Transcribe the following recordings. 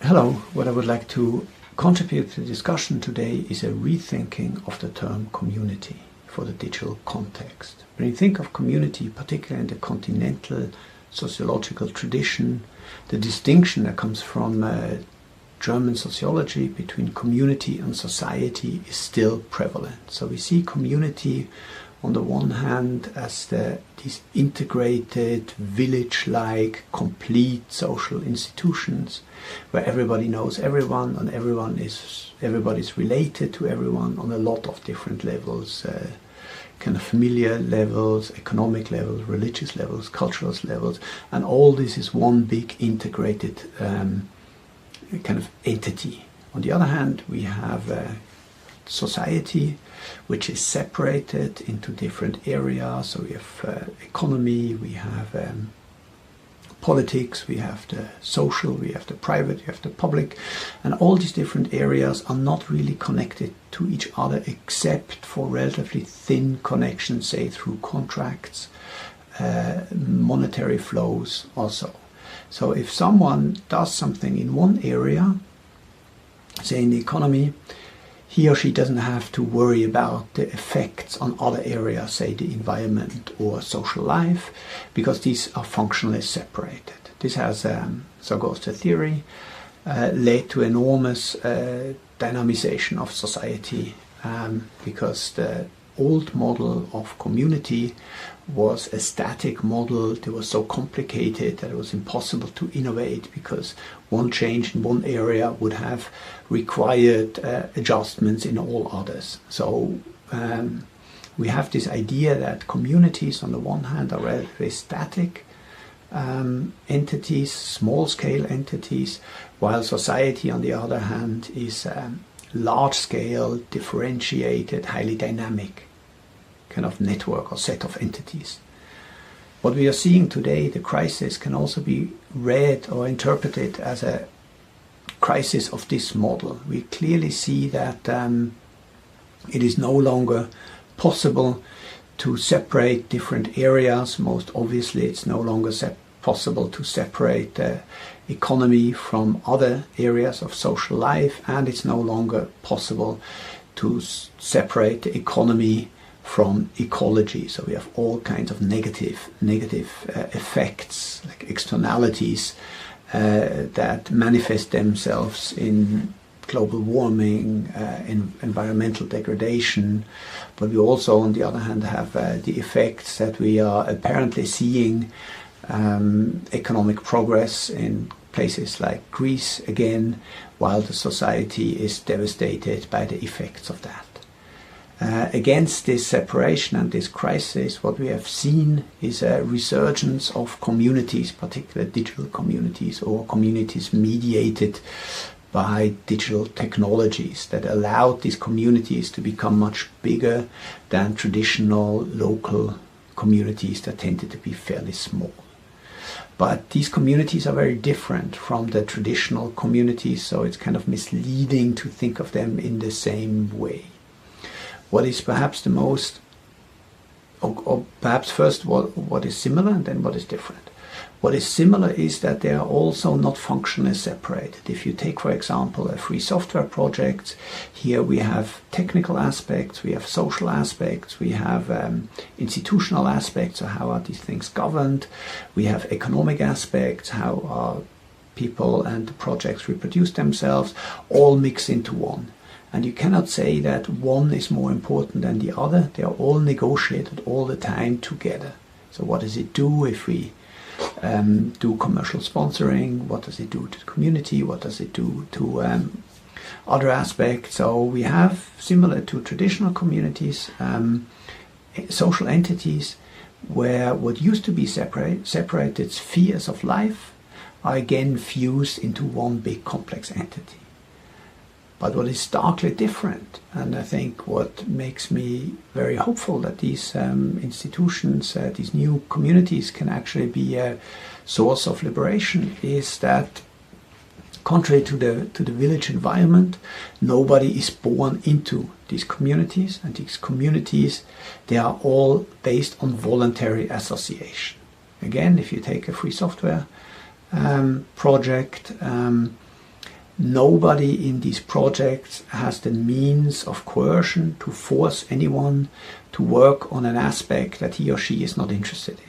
Hello, what I would like to contribute to the discussion today is a rethinking of the term community for the digital context. When you think of community, particularly in the continental sociological tradition, the distinction that comes from German sociology between community and society is still prevalent. So we see community on the one hand as these integrated, village-like, complete social institutions where everybody knows everyone and everybody's related to everyone on a lot of different levels, kind of familiar levels, economic levels, religious levels, cultural levels, and all this is one big integrated kind of entity. On the other hand, we have society, which is separated into different areas. So we have economy, we have politics, we have the social, we have the private, we have the public, and all these different areas are not really connected to each other except for relatively thin connections, say through contracts, monetary flows also. So if someone does something in one area, say in the economy, he or she doesn't have to worry about the effects on other areas, say the environment or social life, because these are functionally separated. This has, so goes the theory, led to enormous dynamization of society, because the old model of community was a static model that was so complicated that it was impossible to innovate, because one change in one area would have required adjustments in all others. So we have this idea that communities on the one hand are relatively static entities, small-scale entities, while society on the other hand is large-scale, differentiated, highly dynamic kind of network or set of entities. What we are seeing today, the crisis, can also be read or interpreted as a crisis of this model. We clearly see that it is no longer possible to separate different areas. Most obviously, it's no longer possible to separate the economy from other areas of social life, and it's no longer possible to separate the economy from ecology. So we have all kinds of negative effects, like externalities that manifest themselves in global warming, in environmental degradation. But we also, on the other hand, have the effects that we are apparently seeing economic progress in places like Greece again, while the society is devastated by the effects of that. Against this separation and this crisis, what we have seen is a resurgence of communities, particularly digital communities or communities mediated by digital technologies that allowed these communities to become much bigger than traditional local communities that tended to be fairly small. But these communities are very different from the traditional communities, so it's kind of misleading to think of them in the same way. What is perhaps the most, or perhaps first what is similar and then what is different. What is similar is that they are also not functionally separated. If you take, for example, a free software project, here we have technical aspects, we have social aspects, we have institutional aspects, so how are these things governed, we have economic aspects, how are people and the projects reproduce themselves, all mixed into one. And you cannot say that one is more important than the other. They are all negotiated all the time together. So what does it do if we do commercial sponsoring? What does it do to the community? What does it do to other aspects? So we have, similar to traditional communities, social entities where what used to be separated spheres of life are again fused into one big complex entity. But what is starkly different, and I think what makes me very hopeful that these institutions, these new communities can actually be a source of liberation, is that contrary to the village environment, nobody is born into these communities, and these communities, they are all based on voluntary association. Again, if you take a free software project, nobody in these projects has the means of coercion to force anyone to work on an aspect that he or she is not interested in.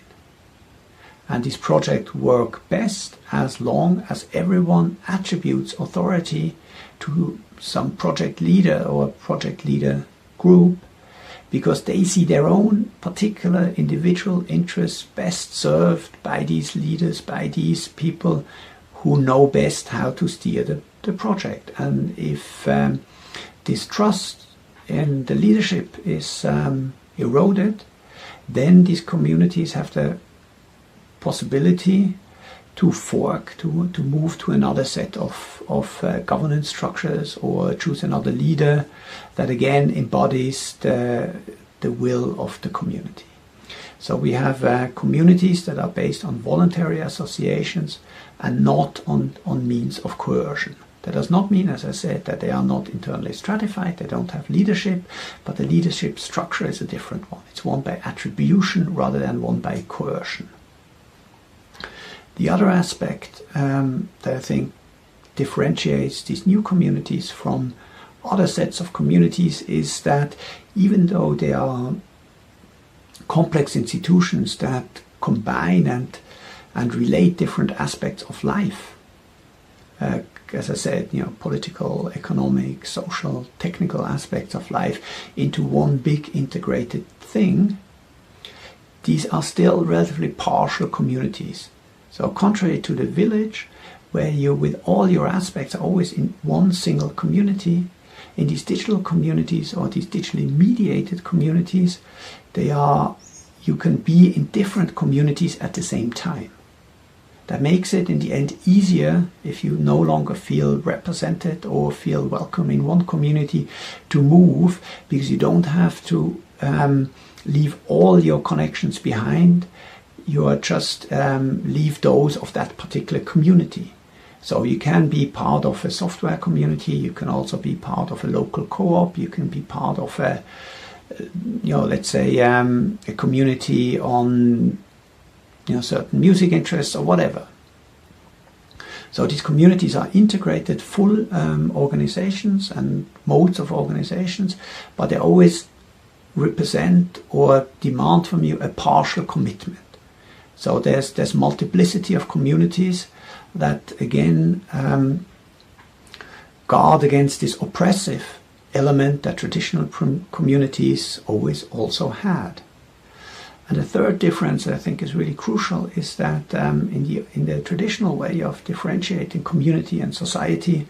And these projects work best as long as everyone attributes authority to some project leader or project leader group, because they see their own particular individual interests best served by these leaders, by these people who know best how to steer the project. And if this trust in the leadership is eroded, then these communities have the possibility to fork, to move to another set of governance structures, or choose another leader that again embodies the will of the community. So we have communities that are based on voluntary associations and not on means of coercion. That does not mean, as I said, that they are not internally stratified, they don't have leadership, but the leadership structure is a different one. It's one by attribution rather than one by coercion. The other aspect that I think differentiates these new communities from other sets of communities is that even though they are complex institutions that combine and relate different aspects of life, as I said, political, economic, social, technical aspects of life into one big integrated thing, these are still relatively partial communities. So contrary to the village, where you with all your aspects are always in one single community, in these digital communities or these digitally mediated communities, you can be in different communities at the same time. That makes it in the end easier, if you no longer feel represented or feel welcome in one community, to move, because you don't have to leave all your connections behind. You are just leave those of that particular community. So you can be part of a software community, you can also be part of a local co-op, you can be part of a, let's say a community on certain music interests or whatever. So these communities are integrated full organizations and modes of organizations, but they always represent or demand from you a partial commitment. So there's multiplicity of communities that again guard against this oppressive element that traditional communities always also had. And the third difference that I think is really crucial is that in the traditional way of differentiating community and society,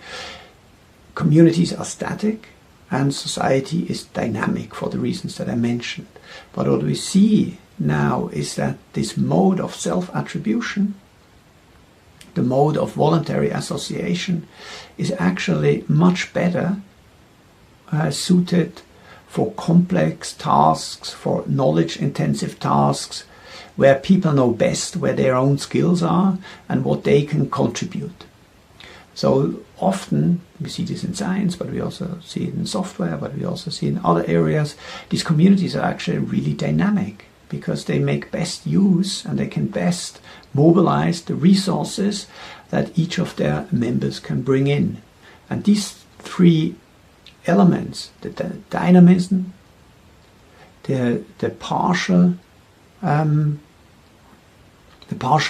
communities are static and society is dynamic for the reasons that I mentioned. But what we see now is that this mode of self-attribution, the mode of voluntary association, is actually much better suited for complex tasks, for knowledge-intensive tasks, where people know best where their own skills are and what they can contribute. So often, we see this in science, but we also see it in software, but we also see it in other areas, these communities are actually really dynamic, because they make best use and they can best mobilize the resources that each of their members can bring in. And these three elements, the dynamism, the partial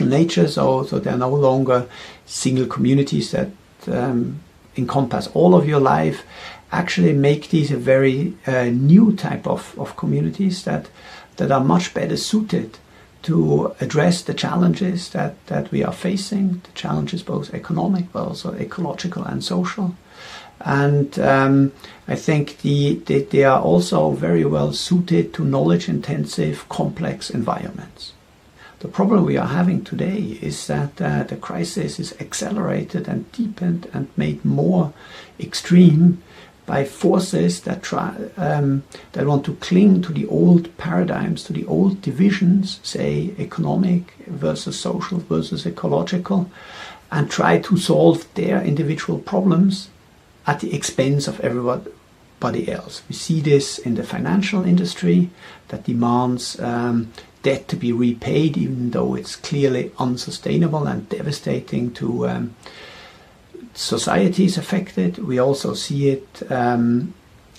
nature, so they're no longer single communities that encompass all of your life, actually make these a very new type of communities that are much better suited to address the challenges that we are facing, the challenges both economic but also ecological and social. And I think they are also very well suited to knowledge-intensive, complex environments. The problem we are having today is that the crisis is accelerated and deepened and made more extreme by forces that want to cling to the old paradigms, to the old divisions, say economic versus social versus ecological, and try to solve their individual problems at the expense of everybody else. We see this in the financial industry that demands debt to be repaid, even though it's clearly unsustainable and devastating to society is affected. We also see it in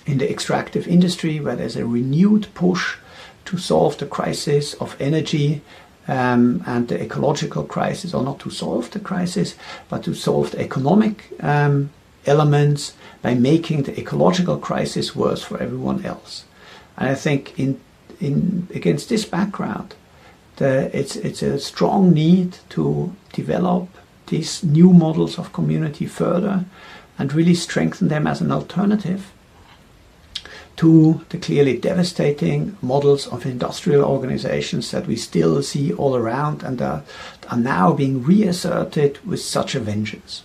the extractive industry, where there's a renewed push to solve the crisis of energy and the ecological crisis, or not to solve the crisis, but to solve the economic elements by making the ecological crisis worse for everyone else. And I think against this background, it's a strong need to develop these new models of community further and really strengthen them as an alternative to the clearly devastating models of industrial organizations that we still see all around and are now being reasserted with such a vengeance.